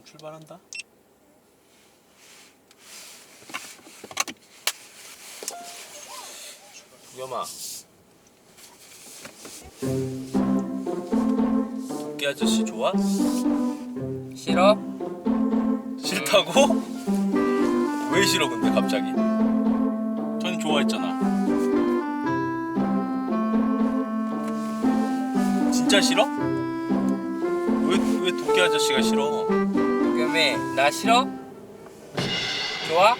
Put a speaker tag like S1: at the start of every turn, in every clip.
S1: 지금 출발한다. 두겸아, 도끼 아저씨 좋아?
S2: 싫어?
S1: 싫다고? 왜 싫어 근데 갑자기? 전 좋아했잖아. 진짜 싫어? 왜 도끼 아저씨가 싫어?
S2: 도겸이 나 싫어? 좋아?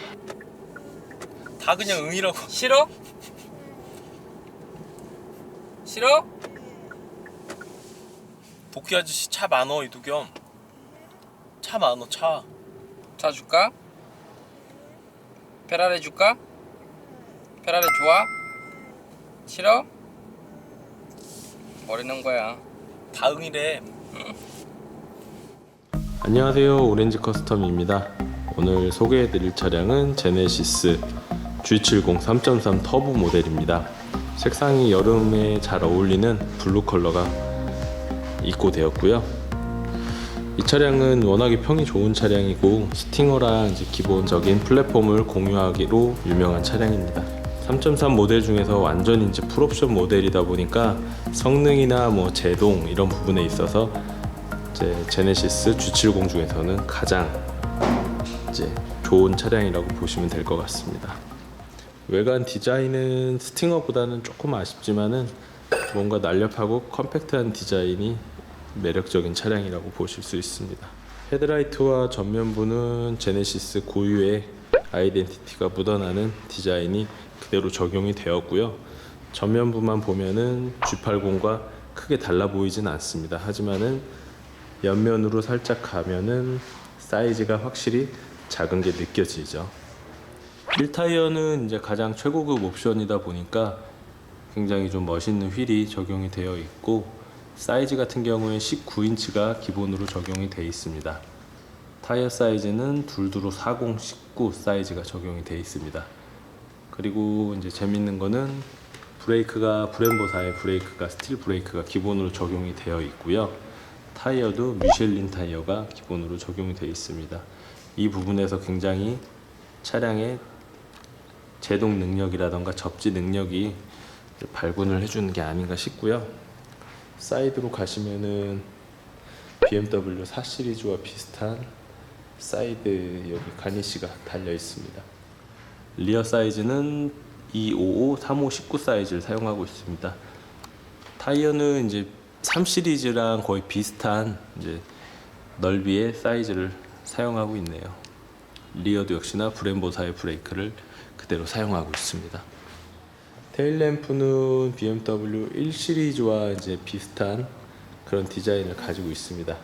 S1: 다 그냥 응이라고.
S2: 싫어? 싫어?
S1: 도끼 아저씨 차 많어 이두겸. 차 많어 차.
S2: 차 줄까? 페라리 줄까? 페라리 좋아? 싫어? 버리는 거야.
S1: 다 응이래.
S3: 안녕하세요, 오렌지 커스텀입니다. 오늘 소개해드릴 차량은 제네시스 G70 3.3 터보 모델입니다. 색상이 여름에 잘 어울리는 블루 컬러가 입고되었고요. 이 차량은 워낙에 평이 좋은 차량이고 스팅어랑 이제 기본적인 플랫폼을 공유하기로 유명한 차량입니다. 3.3 모델 중에서 완전 이제 풀옵션 모델이다 보니까 성능이나 뭐 제동 이런 부분에 있어서 이제 제네시스 G70 중에서는 가장 이제 좋은 차량이라고 보시면 될 것 같습니다. 외관 디자인은 스팅어보다는 조금 아쉽지만은 뭔가 날렵하고 컴팩트한 디자인이 매력적인 차량이라고 보실 수 있습니다. 헤드라이트와 전면부는 제네시스 고유의 아이덴티티가 묻어나는 디자인이 그대로 적용이 되었고요. 전면부만 보면은 G80과 크게 달라 보이진 않습니다. 하지만은 옆면으로 살짝 가면은 사이즈가 확실히 작은 게 느껴지죠. 휠 타이어는 이제 가장 최고급 옵션이다 보니까 굉장히 좀 멋있는 휠이 적용이 되어 있고 사이즈 같은 경우에 19인치가 기본으로 적용이 되어 있습니다. 타이어 사이즈는 둘두로 40, 19 사이즈가 적용이 되어 있습니다. 그리고 이제 재밌는 거는 브레이크가 브렘보사의 브레이크가 스틸 브레이크가 기본으로 적용이 되어 있고요. 타이어도 미셸린 타이어가 기본으로 적용이 되어 있습니다. 이 부분에서 굉장히 차량의 제동 능력이라던가 접지 능력이 발군을 해주는 게 아닌가 싶고요. 사이드로 가시면은 BMW 4 시리즈와 비슷한 사이드 여기 가니쉬가 달려 있습니다. 리어 사이즈는 255, 35, 19 사이즈를 사용하고 있습니다. 타이어는 이제 3 시리즈랑 거의 비슷한 이제 넓이의 사이즈를 사용하고 있네요. 리어도 역시나 브렘보사의 브레이크를 그대로 사용하고 있습니다. 테일램프는 BMW 1 시리즈와 이제 비슷한 그런 디자인을 가지고 있습니다.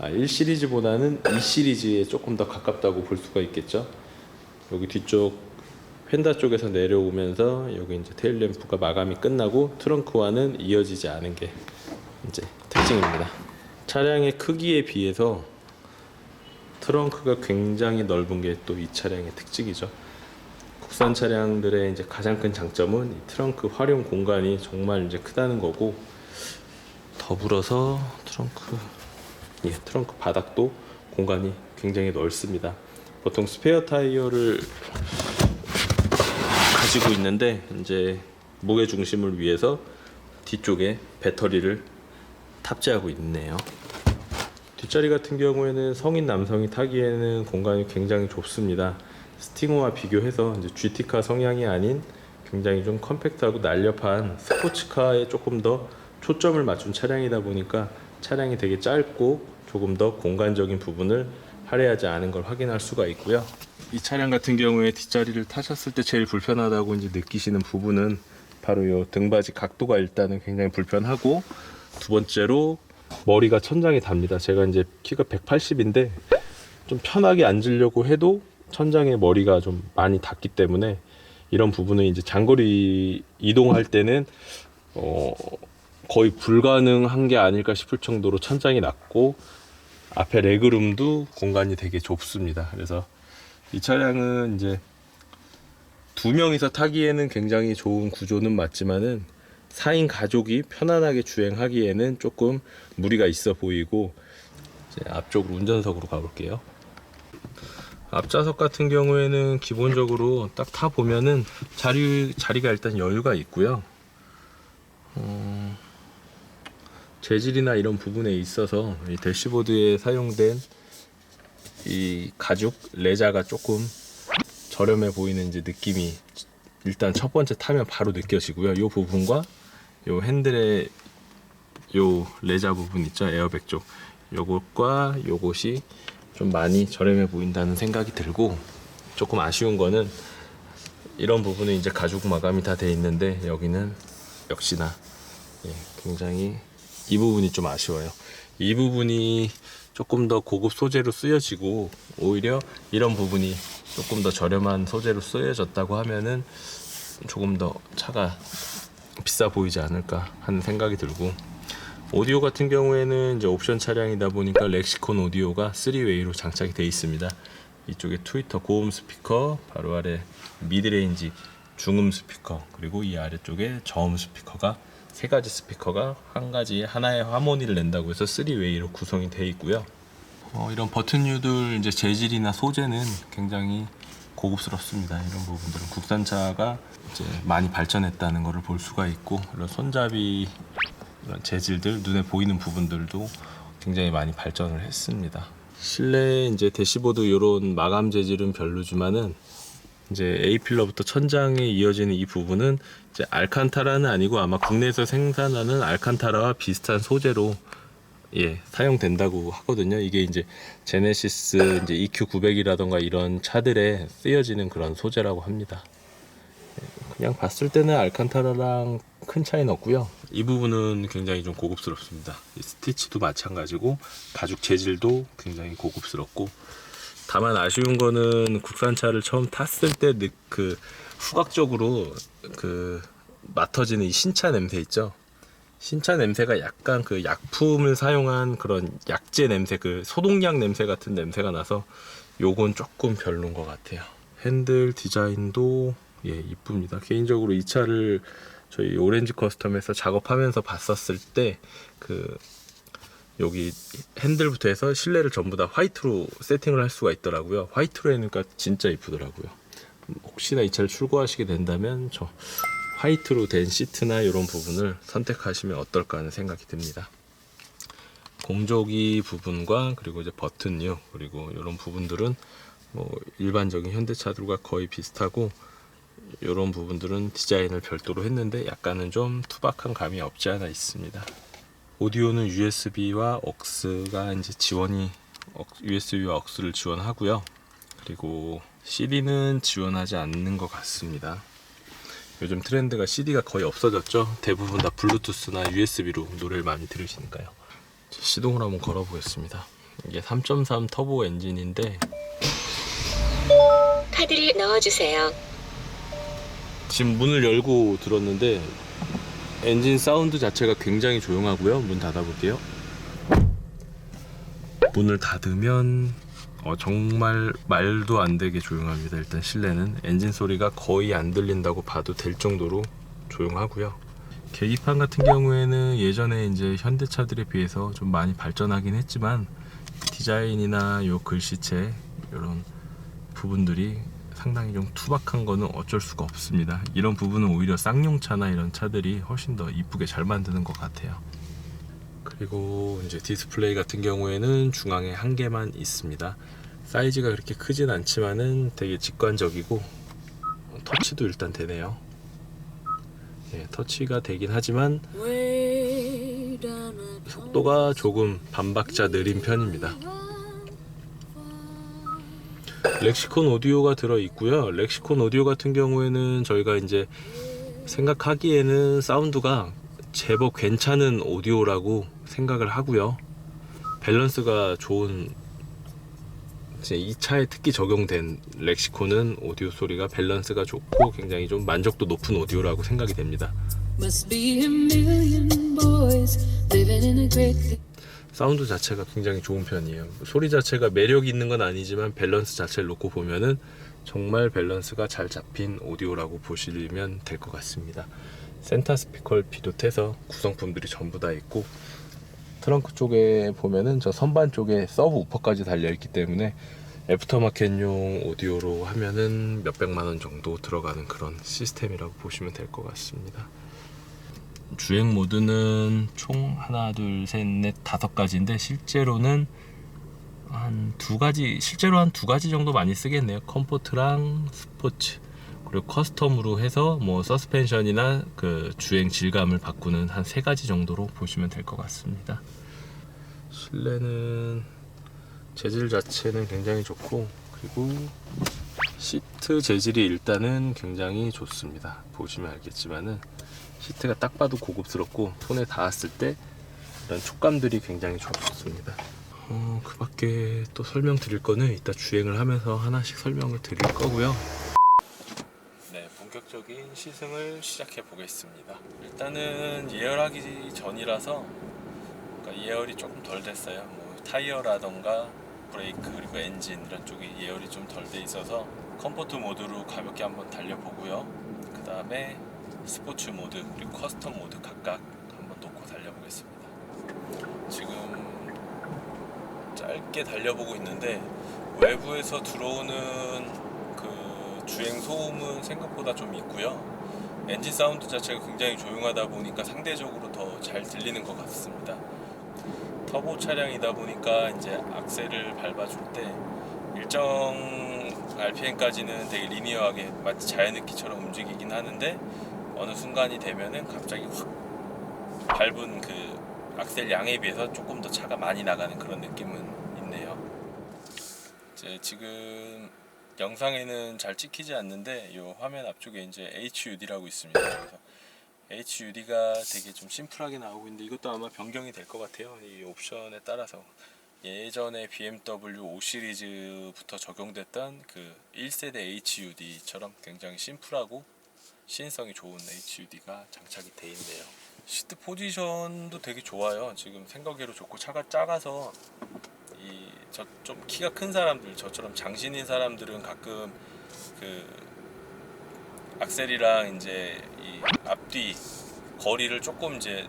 S3: 1 시리즈보다는 2 시리즈에 조금 더 가깝다고 볼 수가 있겠죠. 여기 뒤쪽 펜다 쪽에서 내려오면서 여기 이제 테일램프가 마감이 끝나고 트렁크와는 이어지지 않은 게 이제 특징입니다. 차량의 크기에 비해서 트렁크가 굉장히 넓은 게 또 이 차량의 특징이죠. 국산 차량들의 이제 가장 큰 장점은 이 트렁크 활용 공간이 정말 이제 크다는 거고, 더불어서 트렁크 바닥도 공간이 굉장히 넓습니다. 보통 스페어 타이어를 가지고 있는데 이제 무게 중심을 위해서 뒤쪽에 배터리를 탑재하고 있네요. 뒷자리 같은 경우에는 성인 남성이 타기에는 공간이 굉장히 좁습니다. 스팅어와 비교해서 이제 GT카 성향이 아닌 굉장히 좀 컴팩트하고 날렵한 스포츠카에 조금 더 초점을 맞춘 차량이다 보니까 차량이 되게 짧고 조금 더 공간적인 부분을 할애하지 않은 걸 확인할 수가 있고요. 이 차량 같은 경우에 뒷자리를 타셨을 때 제일 불편하다고 이제 느끼시는 부분은 바로 이 등받이 각도가 일단은 굉장히 불편하고, 두 번째로 머리가 천장에 닿습니다. 제가 이제 키가 180인데 좀 편하게 앉으려고 해도 천장에 머리가 좀 많이 닿기 때문에 이런 부분은 이제 장거리 이동할 때는 거의 불가능한 게 아닐까 싶을 정도로 천장이 낮고, 앞에 레그룸도 공간이 되게 좁습니다. 그래서 이 차량은 이제 두 명이서 타기에는 굉장히 좋은 구조는 맞지만은 4인 가족이 편안하게 주행하기에는 조금 무리가 있어 보이고, 이제 앞쪽으로 운전석으로 가볼게요. 앞좌석 같은 경우에는 기본적으로 딱 타 보면은 자리가 일단 여유가 있고요. 재질이나 이런 부분에 있어서 이 대시보드에 사용된 이 가죽 레자가 조금 저렴해 보이는 이제 느낌이 일단 첫 번째 타면 바로 느껴지고요. 이 부분과 이 핸들의 이 레자 부분 있죠, 에어백 쪽, 요것과 요것이 좀 많이 저렴해 보인다는 생각이 들고, 조금 아쉬운 거는 이런 부분은 이제 가죽 마감이 다 돼 있는데 여기는 역시나 굉장히 이 부분이 좀 아쉬워요. 이 부분이 조금 더 고급 소재로 쓰여지고 오히려 이런 부분이 조금 더 저렴한 소재로 쓰여졌다고 하면은 조금 더 차가 비싸 보이지 않을까 하는 생각이 들고, 오디오 같은 경우에는 이제 옵션 차량이다 보니까 렉시콘 오디오가 3웨이로 장착이 되어 있습니다. 이쪽에 트위터 고음 스피커, 바로 아래 미드레인지 중음 스피커, 그리고 이 아래쪽에 저음 스피커가 세 가지 스피커가 한 가지 하나의 하모니를 낸다고 해서 3웨이로 구성이 되어 있고요. 이런 버튼류들 이제 재질이나 소재는 굉장히 고급스럽습니다. 이런 부분들은 국산차가 이제 많이 발전했다는 것을 볼 수가 있고, 이런 손잡이 이런 재질들, 눈에 보이는 부분들도 굉장히 많이 발전을 했습니다. 실내 이제 대시보드 이런 마감 재질은 별로지만은 이제 A필러부터 천장에 이어지는 이 부분은 이제 알칸타라는 아니고 아마 국내에서 생산하는 알칸타라와 비슷한 소재로 사용된다고 하거든요. 이게 이제 제네시스 이제 EQ900이라던가 이런 차들에 쓰여지는 그런 소재라고 합니다. 그냥 봤을 때는 알칸타라랑 큰 차이는 없고요. 이 부분은 굉장히 좀 고급스럽습니다. 이 스티치도 마찬가지고 가죽 재질도 굉장히 고급스럽고, 다만 아쉬운 거는 국산차를 처음 탔을 때 그 후각적으로 그 맡아지는 이 신차 냄새 있죠. 신차 냄새가 약간 그 약품을 사용한 그런 약재 냄새, 그 소독약 냄새 같은 냄새가 나서 요건 조금 별론 것 같아요. 핸들 디자인도 이쁩니다. 개인적으로 이 차를 저희 오렌지 커스텀에서 작업하면서 봤었을 때 그 여기 핸들부터 해서 실내를 전부 다 화이트로 세팅을 할 수가 있더라고요. 화이트로 해놓으니까 진짜 이쁘더라고요. 혹시나 이 차를 출고하시게 된다면 저 화이트로 된 시트나 이런 부분을 선택하시면 어떨까 하는 생각이 듭니다. 공조기 부분과 그리고 이제 버튼류, 그리고 이런 부분들은 뭐 일반적인 현대차들과 거의 비슷하고, 이런 부분들은 디자인을 별도로 했는데 약간은 좀 투박한 감이 없지 않아 있습니다. 오디오는 USB와 AUX가 이제 USB와 AUX를 지원하고요. 그리고 CD는 지원하지 않는 것 같습니다. 요즘 트렌드가 CD가 거의 없어졌죠. 대부분 다 블루투스나 USB로 노래를 많이 들으시니까요. 시동을 한번 걸어보겠습니다. 이게 3.3 터보 엔진인데,
S4: 카드를 넣어주세요.
S3: 지금 문을 열고 들었는데 엔진 사운드 자체가 굉장히 조용하고요. 문 닫아볼게요. 문을 닫으면 정말 말도 안 되게 조용합니다. 일단 실내는 엔진 소리가 거의 안 들린다고 봐도 될 정도로 조용하고요. 계기판 같은 경우에는 예전에 이제 현대차들에 비해서 좀 많이 발전하긴 했지만 디자인이나 요 글씨체 이런 부분들이 상당히 좀 투박한 거는 어쩔 수가 없습니다. 이런 부분은 오히려 쌍용차나 이런 차들이 훨씬 더 이쁘게 잘 만드는 것 같아요. 그리고 이제 디스플레이 같은 경우에는 중앙에 한 개만 있습니다. 사이즈가 그렇게 크진 않지만은 되게 직관적이고, 터치도 일단 되네요. 터치가 되긴 하지만 속도가 조금 반박자 느린 편입니다. 렉시콘 오디오가 들어 있고요. 렉시콘 오디오 같은 경우에는 저희가 이제 생각하기에는 사운드가 제법 괜찮은 오디오라고 생각을 하고요. 밸런스가 좋은, 이 차에 특히 적용된 렉시콘은 오디오 소리가 밸런스가 좋고 굉장히 좀 만족도 높은 오디오라고 생각이 됩니다. 사운드 자체가 굉장히 좋은 편이에요. 소리 자체가 매력이 있는 건 아니지만 밸런스 자체를 놓고 보면은 정말 밸런스가 잘 잡힌 오디오라고 보시면 될 것 같습니다. 센터 스피커를 비롯해서 구성품들이 전부 다 있고, 트렁크 쪽에 보면은 저 선반 쪽에 서브 우퍼까지 달려있기 때문에 애프터마켓용 오디오로 하면은 몇백만원 정도 들어가는 그런 시스템이라고 보시면 될 것 같습니다. 주행 모드는 총 하나, 둘, 셋, 넷, 5가지인데 실제로는 한 두 가지 정도 많이 쓰겠네요. 컴포트랑 스포츠, 그리고 커스텀으로 해서 뭐 서스펜션이나 그 주행 질감을 바꾸는 한 3가지 정도로 보시면 될 것 같습니다. 실내는 재질 자체는 굉장히 좋고, 그리고 시트 재질이 일단은 굉장히 좋습니다. 보시면 알겠지만은 시트가 딱 봐도 고급스럽고 손에 닿았을 때 이런 촉감들이 굉장히 좋습니다. 그 밖에 또 설명드릴 거는 이따 주행을 하면서 하나씩 설명을 드릴 거고요. 네, 본격적인 시승을 시작해 보겠습니다. 일단은 예열하기 전이라서, 그러니까 예열이 조금 덜 됐어요. 뭐 타이어라던가 브레이크 그리고 엔진 이런 쪽이 예열이 좀 덜 돼 있어서 컴포트 모드로 가볍게 한번 달려보고요. 그 다음에 스포츠 모드 그리고 커스텀 모드 각각 한번 놓고 달려보겠습니다. 지금 짧게 달려보고 있는데 외부에서 들어오는 그 주행 소음은 생각보다 좀 있고요. 엔진 사운드 자체가 굉장히 조용하다 보니까 상대적으로 더 잘 들리는 것 같습니다. 터보 차량이다 보니까 이제 악셀을 밟아줄 때 일정 RPM까지는 되게 리니어하게 마치 자연흡기처럼 움직이긴 하는데 어느 순간이 되면은 갑자기 확 밟은 그 악셀 양에 비해서 조금 더 차가 많이 나가는 그런 느낌은 있네요. 이제 지금 영상에는 잘 찍히지 않는데 이 화면 앞쪽에 이제 HUD라고 있습니다. 그래서 HUD가 되게 좀 심플하게 나오고 있는데 이것도 아마 변경이 될 것 같아요. 이 옵션에 따라서 예전에 BMW 5 시리즈부터 적용됐던 그 1세대 HUD처럼 굉장히 심플하고 시인성이 좋은 HUD가 장착이 돼 있네요. 시트 포지션도 되게 좋아요. 지금 생각외로 좋고 차가 작아서 좀 키가 큰 사람들, 저처럼 장신인 사람들은 가끔 그 악셀이랑 이제 이 앞뒤 거리를 조금 이제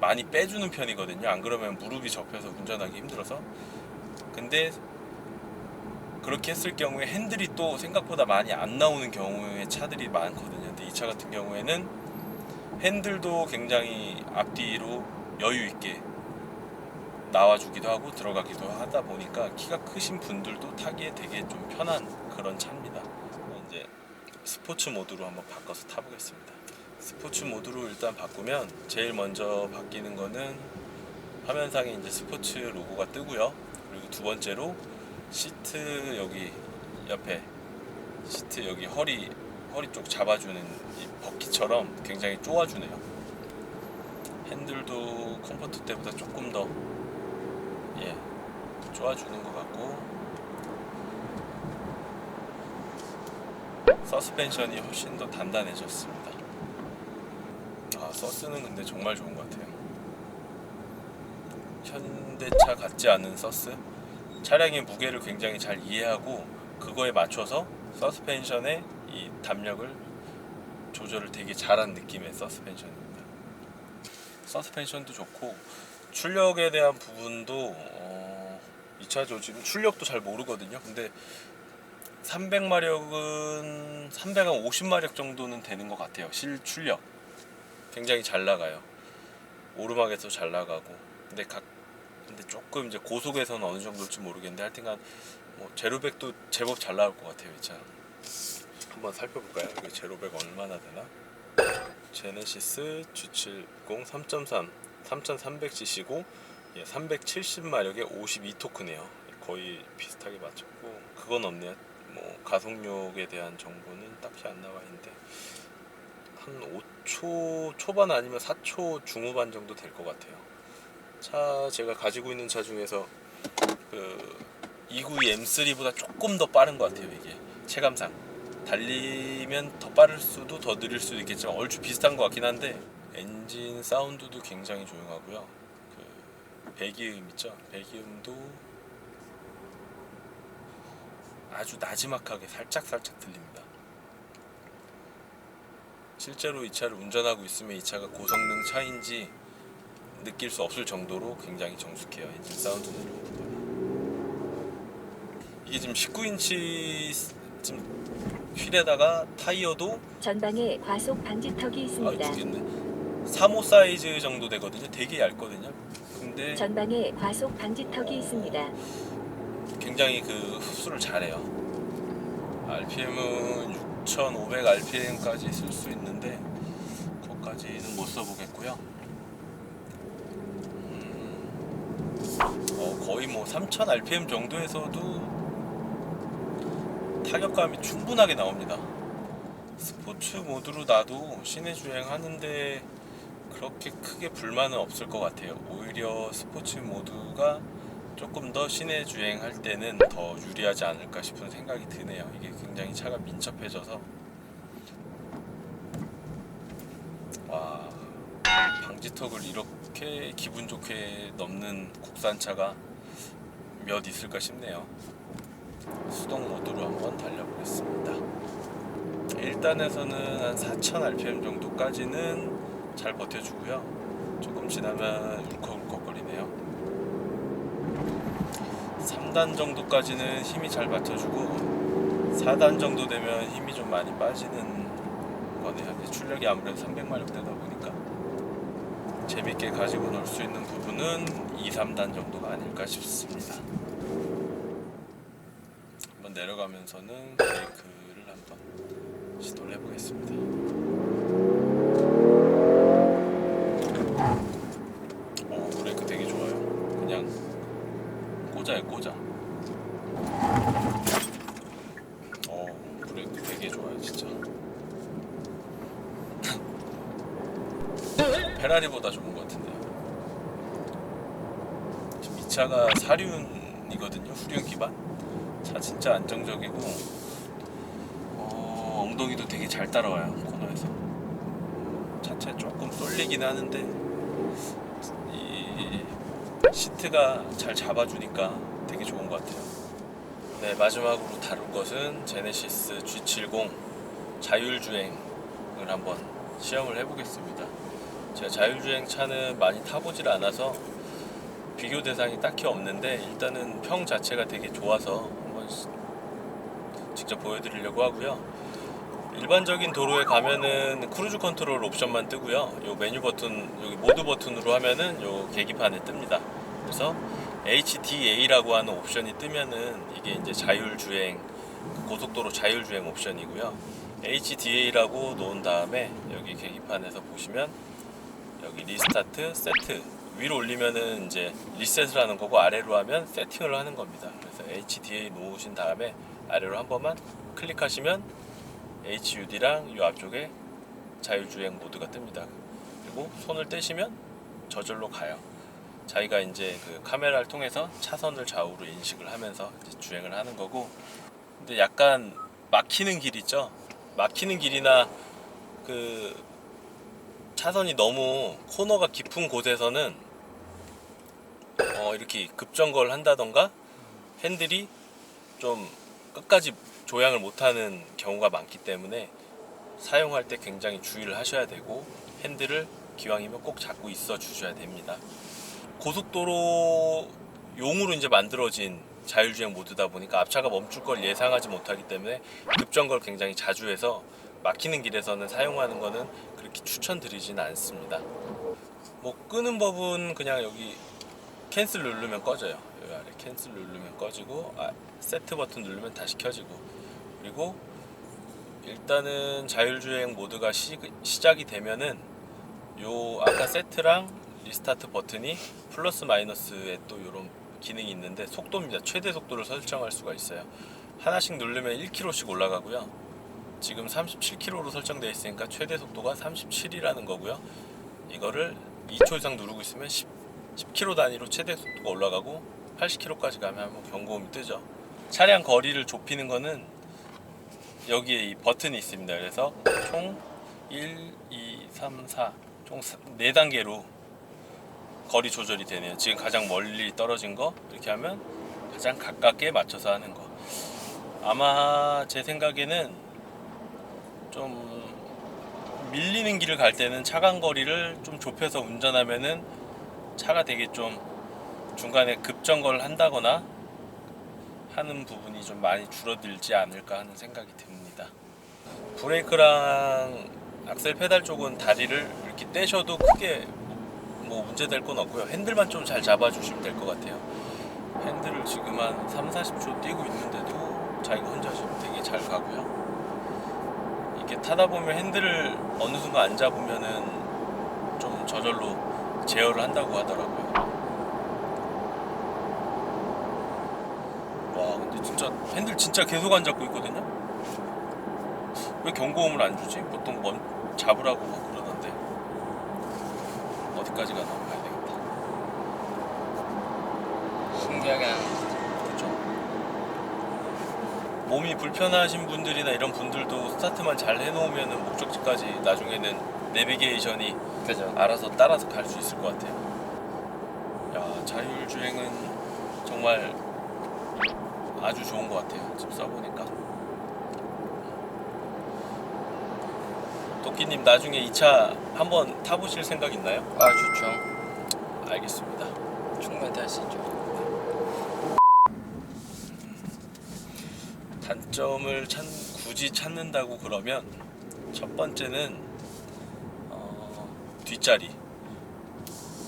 S3: 많이 빼주는 편이거든요. 안 그러면 무릎이 접혀서 운전하기 힘들어서. 근데 그렇게 했을 경우에 핸들이 또 생각보다 많이 안 나오는 경우의 차들이 많거든요. 근데 이 차 같은 경우에는 핸들도 굉장히 앞뒤로 여유 있게 나와주기도 하고 들어가기도 하다 보니까 키가 크신 분들도 타기에 되게 좀 편한 그런 차입니다. 이제 스포츠 모드로 한번 바꿔서 타보겠습니다. 스포츠 모드로 일단 바꾸면 제일 먼저 바뀌는 거는 화면상에 이제 스포츠 로고가 뜨고요. 그리고 두 번째로 시트 여기 옆에 시트 여기 허리 쪽 잡아주는 이 버킷처럼 굉장히 쪼아주네요. 핸들도 컴포트 때보다 조금 더 쪼아주는 것 같고, 서스펜션이 훨씬 더 단단해졌습니다. 서스는 근데 정말 좋은 것 같아요. 현대차 같지 않은 서스, 차량의 무게를 굉장히 잘 이해하고 그거에 맞춰서 서스펜션의 이 담력을 조절을 되게 잘한 느낌의 서스펜션입니다. 서스펜션도 좋고 출력에 대한 부분도 이 차 저 지금 출력도 잘 모르거든요. 근데 300마력은 350마력 정도는 되는 것 같아요. 실출력 굉장히 잘 나가요. 오르막에서 잘 나가고. 근데 조금 이제 고속에서는 어느 정도일지 모르겠는데 하여튼간 뭐 제로백도 제법 잘 나올 것 같아요. 이 차 한번 살펴볼까요? 이거 제로백 얼마나 되나? 제네시스 G70 3.3 3300cc고 370마력에 52토크네요. 거의 비슷하게 맞췄고, 그건 없네요. 뭐 가속력에 대한 정보는 딱히 안 나와 있는데 한 5초 초반 아니면 4초 중후반 정도 될 것 같아요. 차 제가 가지고 있는 차 중에서 그 292 M3보다 조금 더 빠른 것 같아요. 이게 체감상 달리면 더 빠를 수도 더 느릴 수도 있겠지만 얼추 비슷한 것 같긴 한데 엔진 사운드도 굉장히 조용하고요. 그 배기음 있죠? 배기음도 아주 나지막하게 살짝 들립니다. 실제로 이 차를 운전하고 있으면 이 차가 고성능 차인지
S1: 느낄 수 없을 정도로 굉장히 정숙해요. 엔진 사운드 내려오는 거. 이게 지금 19인치 지금 휠에다가 타이어도
S4: 전방에 과속 방지턱이 있습니다.
S1: 죽겠네. 3호 사이즈 정도 되거든요. 되게 얇거든요. 근데
S4: 전방에 과속 방지턱이 있습니다.
S1: 굉장히 그 흡수를 잘해요. RPM은 6,500 RPM까지 쓸 수 있는데 그것까지는 못 써보겠고요. 거의 뭐 3,000 RPM 정도에서도 타격감이 충분하게 나옵니다. 스포츠 모드로 놔도 시내 주행하는데 그렇게 크게 불만은 없을 것 같아요. 오히려 스포츠 모드가 조금 더 시내 주행할 때는 더 유리하지 않을까 싶은 생각이 드네요. 이게 굉장히 차가 민첩해져서. 와, 방지턱을 이렇게 기분 좋게 넘는 국산차가 몇 있을까 싶네요. 수동 모드로 한번 달려보겠습니다. 1단에서는 한 4000 RPM 정도까지는 잘 버텨주고요. 조금 지나면 울컥울컥거리네요. 3단 정도까지는 힘이 잘 받쳐주고 4단 정도 되면 힘이 좀 많이 빠지는 거네요. 근데 출력이 아무래도 300마력대다 보니까 재밌게 가지고 놀 수 있는 부분은 2, 3단 정도가 아닐까 싶습니다. 한번 내려가면서는 브레이크를 한번 시도를 해보겠습니다. 브레이크 되게 좋아요. 그냥 꽂아요, 꽂아. 브레이크 되게 좋아요, 진짜. 페라리보다 좋은 것 같은데요. 지금 이 차가 사륜이거든요, 후륜 기반. 차 진짜 안정적이고 엉덩이도 되게 잘 따라와요, 코너에서. 차체 조금 쏠리긴 하는데 이 시트가 잘 잡아주니까 되게 좋은 것 같아요. 네, 마지막으로 다룰 것은 제네시스 G70 자율주행을 한번 시험을 해보겠습니다. 제가 자율주행 차는 많이 타보질 않아서 비교 대상이 딱히 없는데 일단은 평 자체가 되게 좋아서 한번 직접 보여드리려고 하고요. 일반적인 도로에 가면은 크루즈 컨트롤 옵션만 뜨고요. 요 메뉴 버튼, 여기 모드 버튼으로 하면은 요 계기판에 뜹니다. 그래서 HDA라고 하는 옵션이 뜨면은 이게 이제 자율주행, 고속도로 자율주행 옵션이고요. HDA라고 놓은 다음에 여기 계기판에서 보시면 여기 리스타트, 세트, 위로 올리면은 이제 리셋을 하는 거고 아래로 하면 세팅을 하는 겁니다. 그래서 HDA 놓으신 다음에 아래로 한 번만 클릭하시면 HUD랑 이 앞쪽에 자율주행 모드가 뜹니다. 그리고 손을 떼시면 저절로 가요. 자기가 이제 그 카메라를 통해서 차선을 좌우로 인식을 하면서 이제 주행을 하는 거고. 근데 약간 막히는 길 있죠? 막히는 길이나 그 차선이 너무 코너가 깊은 곳에서는 이렇게 급정거를 한다던가 핸들이 좀 끝까지 조향을 못하는 경우가 많기 때문에 사용할 때 굉장히 주의를 하셔야 되고 핸들을 기왕이면 꼭 잡고 있어 주셔야 됩니다. 고속도로용으로 이제 만들어진 자율주행 모드다 보니까 앞차가 멈출 걸 예상하지 못하기 때문에 급정거를 굉장히 자주 해서 막히는 길에서는 사용하는 거는 그렇게 추천드리지는 않습니다. 뭐 끄는 법은 그냥 여기 캔슬 누르면 꺼져요. 여기 아래 캔슬 누르면 꺼지고 세트 버튼 누르면 다시 켜지고. 그리고 일단은 자율주행 모드가 시작이 되면은 요 아까 세트랑 리스타트 버튼이 플러스 마이너스에 또 이런 기능이 있는데 속도입니다. 최대 속도를 설정할 수가 있어요. 하나씩 누르면 1km씩 올라가고요. 지금 37km로 설정되어 있으니까 최대 속도가 37이라는 거고요. 이거를 2초 이상 누르고 있으면 10km 단위로 최대 속도가 올라가고 80km까지 가면 한번 경고음이 뜨죠. 차량 거리를 좁히는 거는 여기에 이 버튼이 있습니다. 그래서 총 1, 2, 3, 4 총 4단계로 거리 조절이 되네요. 지금 가장 멀리 떨어진 거 이렇게 하면 가장 가깝게 맞춰서 하는 거. 아마 제 생각에는 좀 밀리는 길을 갈 때는 차간 거리를 좀 좁혀서 운전하면은 차가 되게 좀 중간에 급정거를 한다거나 하는 부분이 좀 많이 줄어들지 않을까 하는 생각이 듭니다. 브레이크랑 악셀 페달 쪽은 다리를 이렇게 떼셔도 크게 뭐 문제될 건 없고요. 핸들만 좀 잘 잡아주시면 될 것 같아요. 핸들을 지금 한 3-40초 뛰고 있는데도 자기가 혼자 지금 되게 잘 가고요. 이게 타다 보면 핸들을 어느 순간 안 잡으면은 좀 저절로 제어를 한다고 하더라고요. 와, 근데 진짜 핸들 진짜 계속 안 잡고 있거든요. 왜 경고음을 안 주지? 보통 잡으라고 막 그러던데. 어디까지 가나 봐야 되겠다.
S2: 신기하게 하는
S1: 그렇죠. 몸이 불편하신 분들이나 이런 분들도 스타트만 잘 해놓으면 목적지까지 나중에는 내비게이션이
S2: 그죠.
S1: 알아서 따라서 갈 수 있을 것 같아요. 야, 자율주행은 정말 아주 좋은 것 같아요. 지금 써보니까. 도끼님 나중에 이 차 한번 타보실 생각 있나요?
S2: 아 좋죠.
S1: 알겠습니다.
S2: 충분히 탈 수 있죠.
S1: 단점을 굳이 찾는다고 그러면 첫 번째는 뒷자리.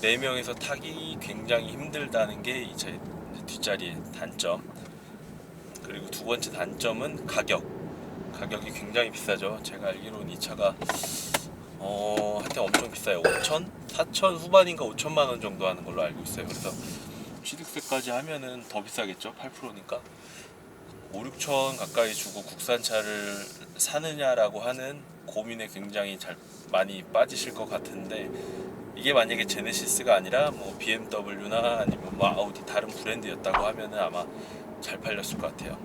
S1: 4명에서 타기 굉장히 힘들다는 게 이 차의 뒷자리의 단점. 그리고 두 번째 단점은 가격이 굉장히 비싸죠. 제가 알기로는 이 차가 한때 엄청 비싸요. 5천? 4천 후반인가 5천만 원 정도 하는 걸로 알고 있어요. 그래서 취득세까지 하면은 더 비싸겠죠. 8%니까 5-6천 가까이 주고 국산차를 사느냐라고 하는 고민에 굉장히 많이 빠지실 것 같은데, 이게 만약에 제네시스가 아니라 뭐 BMW나 아니면 뭐 아우디 다른 브랜드였다고 하면은 아마 잘 팔렸을 것 같아요.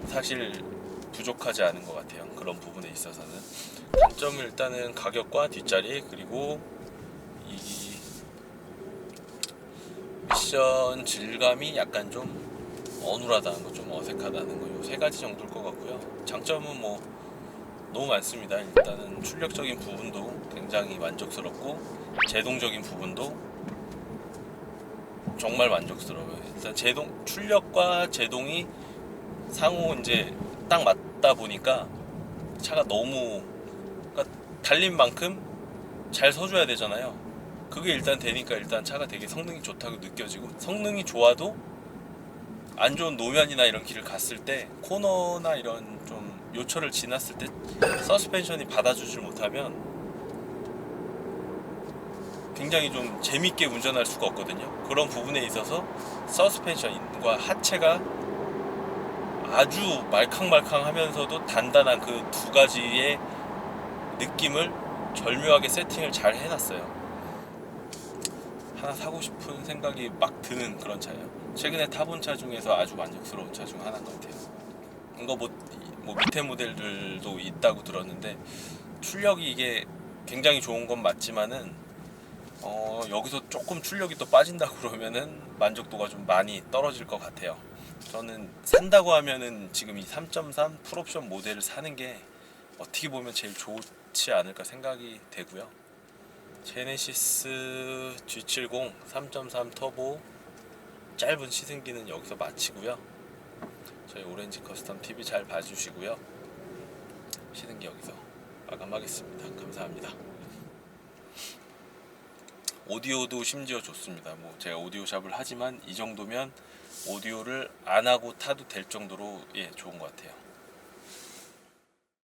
S1: 사실 부족하지 않은 것 같아요. 그런 부분에 있어서는. 단점은 일단은 가격과 뒷자리, 그리고 이 미션 질감이 약간 좀 어눌하다는 거, 좀 어색하다는 거, 요 세 가지 정도일 것 같고요. 장점은 뭐 너무 많습니다. 일단은 출력적인 부분도 굉장히 만족스럽고, 제동적인 부분도 정말 만족스러워요. 일단 출력과 제동이 상호 이제 딱 맞다 보니까 차가 너무, 그러니까 달린 만큼 잘 서줘야 되잖아요. 그게 일단 되니까 일단 차가 되게 성능이 좋다고 느껴지고, 성능이 좋아도 안 좋은 노면이나 이런 길을 갔을 때, 코너나 이런 좀 요철을 지났을 때 서스펜션이 받아주질 못하면 굉장히 좀 재밌게 운전할 수가 없거든요. 그런 부분에 있어서 서스펜션과 하체가 아주 말캉말캉하면서도 단단한 그 두 가지의 느낌을 절묘하게 세팅을 잘 해놨어요. 하나 사고 싶은 생각이 막 드는 그런 차예요. 최근에 타본 차 중에서 아주 만족스러운 차 중 하나인 것 같아요. 이거 뭐 밑에 모델들도 있다고 들었는데, 출력이 이게 굉장히 좋은 건 맞지만은 여기서 조금 출력이 또 빠진다고 그러면은 만족도가 좀 많이 떨어질 것 같아요. 저는 산다고 하면은 지금 이 3.3 풀옵션 모델을 사는 게 어떻게 보면 제일 좋지 않을까 생각이 되고요. 제네시스 G70 3.3 터보 짧은 시승기는 여기서 마치고요. 저희 오렌지 커스텀 TV 잘 봐주시고요. 시승기 여기서 마감하겠습니다. 감사합니다. 오디오도 심지어 좋습니다. 뭐 제가 오디오 샵을 하지만 이 정도면 오디오를 안 하고 타도 될 정도로 좋은 것 같아요.